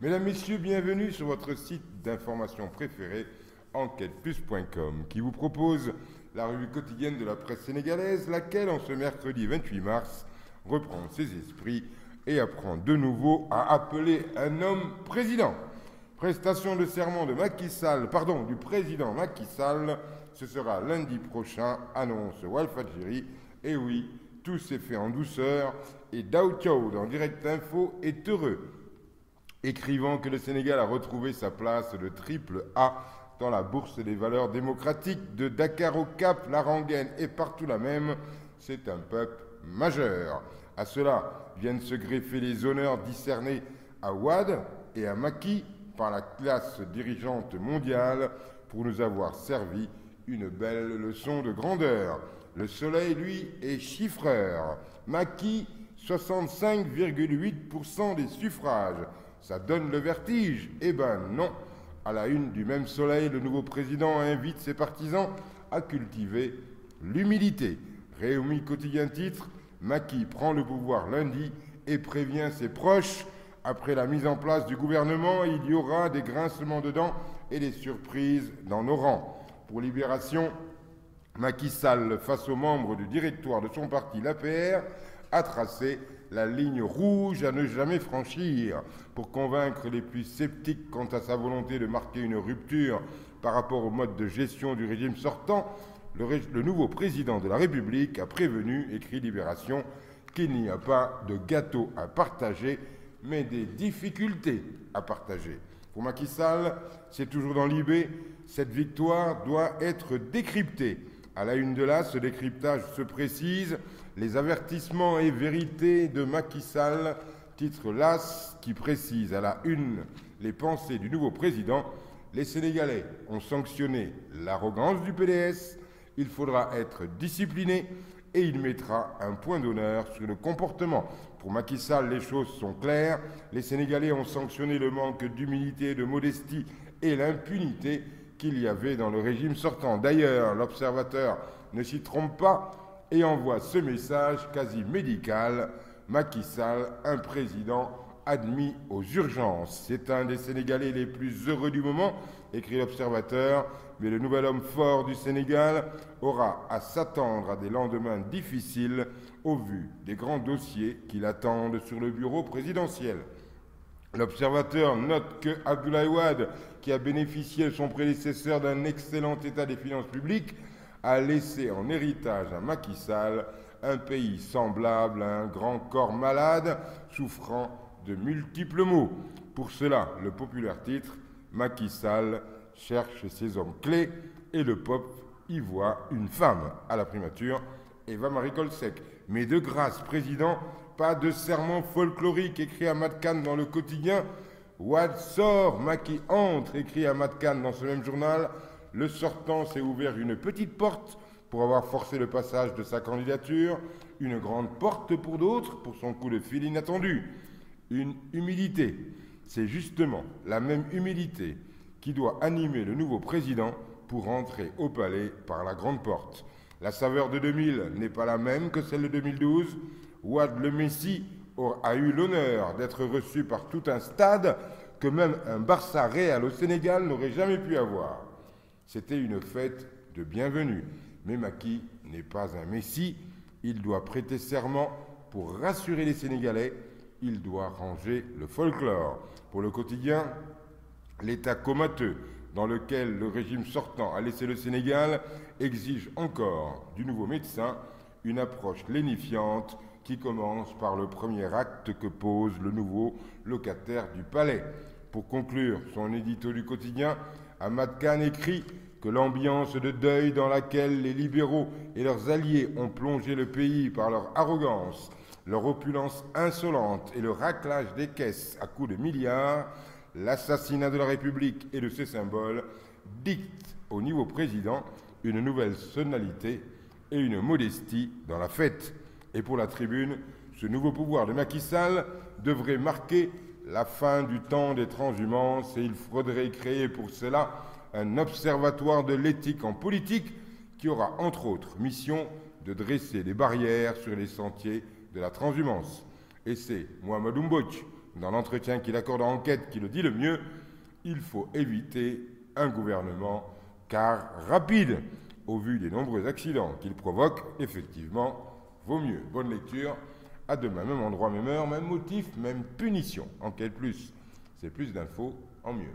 Mesdames, Messieurs, bienvenue sur votre site d'information préféré, enquêteplus.com, qui vous propose la revue quotidienne de la presse sénégalaise, laquelle, en ce mercredi 28 mars, reprend ses esprits et apprend de nouveau à appeler un homme président. Prestation de serment de du président Macky Sall, ce sera lundi prochain, annonce Walfadjri. Et oui, tout s'est fait en douceur et Daoud en direct info est heureux, écrivant que le Sénégal a retrouvé sa place de triple A dans la bourse des valeurs démocratiques de Dakar au Cap, la rengaine et partout la même. C'est un peuple majeur. À cela viennent se greffer les honneurs discernés à Wade et à Macky par la classe dirigeante mondiale pour nous avoir servi une belle leçon de grandeur. Le soleil, lui, est chiffreur. Macky, 65,8% des suffrages. Ça donne le vertige? Eh ben non. À la une du même soleil, le nouveau président invite ses partisans à cultiver l'humilité. Réumi quotidien titre, Macky prend le pouvoir lundi et prévient ses proches. Après la mise en place du gouvernement, il y aura des grincements de dents et des surprises dans nos rangs. Pour Libération, Macky Sall, face aux membres du directoire de son parti, l'APR, a tracé la ligne rouge à ne jamais franchir pour convaincre les plus sceptiques quant à sa volonté de marquer une rupture par rapport au mode de gestion du régime sortant. Le nouveau président de la République a prévenu, écrit Libération, qu'il n'y a pas de gâteau à partager, mais des difficultés à partager. Pour Macky Sall, c'est toujours dans l'IB, cette victoire doit être décryptée. À la une de là, ce décryptage se précise. Les avertissements et vérités de Macky Sall, titre LAS, qui précise à la une les pensées du nouveau président. Les Sénégalais ont sanctionné l'arrogance du PDS. Il faudra être discipliné et il mettra un point d'honneur sur le comportement. Pour Macky Sall, les choses sont claires. Les Sénégalais ont sanctionné le manque d'humilité, de modestie et l'impunité qu'il y avait dans le régime sortant. D'ailleurs, l'observateur ne s'y trompe pas et envoie ce message quasi médical. Macky Sall, un président admis aux urgences. C'est un des Sénégalais les plus heureux du moment, écrit l'observateur, mais le nouvel homme fort du Sénégal aura à s'attendre à des lendemains difficiles au vu des grands dossiers qui l'attendent sur le bureau présidentiel. L'observateur note que Abdoulaye Wade, qui a bénéficié de son prédécesseur d'un excellent état des finances publiques, a laissé en héritage à Macky Sall un pays semblable à un grand corps malade souffrant de multiples maux. Pour cela, le populaire titre, Macky Sall cherche ses hommes clés et le peuple y voit une femme. À la primature, Eva Marie Colsec. Mais de grâce, président, pas de serment folklorique, écrit Ahmad Khan dans le quotidien. Wade sort, Macky entre, écrit Ahmad Khan dans ce même journal. Le sortant s'est ouvert une petite porte pour avoir forcé le passage de sa candidature, une grande porte pour d'autres, pour son coup de fil inattendu. Une humilité. C'est justement la même humilité qui doit animer le nouveau président pour entrer au palais par la grande porte. La saveur de 2000 n'est pas la même que celle de 2012. Wade le Messie a eu l'honneur d'être reçu par tout un stade que même un Barça Real au Sénégal n'aurait jamais pu avoir. C'était une fête de bienvenue. Mais Macky n'est pas un Messie. Il doit prêter serment pour rassurer les Sénégalais. Il doit ranger le folklore. Pour le quotidien, l'état comateux dans lequel le régime sortant a laissé le Sénégal exige encore du nouveau médecin une approche lénifiante qui commence par le premier acte que pose le nouveau locataire du palais. Pour conclure son édito du quotidien, Ahmad Khan écrit que l'ambiance de deuil dans laquelle les libéraux et leurs alliés ont plongé le pays par leur arrogance, leur opulence insolente et le raclage des caisses à coups de milliards, l'assassinat de la République et de ses symboles, dicte au niveau président une nouvelle sonalité et une modestie dans la fête. Et pour la tribune, ce nouveau pouvoir de Macky Sall devrait marquer la fin du temps des transhumances et il faudrait créer pour cela un observatoire de l'éthique en politique qui aura entre autres mission de dresser des barrières sur les sentiers de la transhumance. Et c'est Mohamed Mbodj, dans l'entretien qu'il accorde à Enquête, qui le dit le mieux, il faut éviter un gouvernement car rapide. Au vu des nombreux accidents qu'il provoque, effectivement, vaut mieux. Bonne lecture. À demain, même endroit, même heure, même motif, même punition. Enquête plus, c'est plus d'infos en mieux.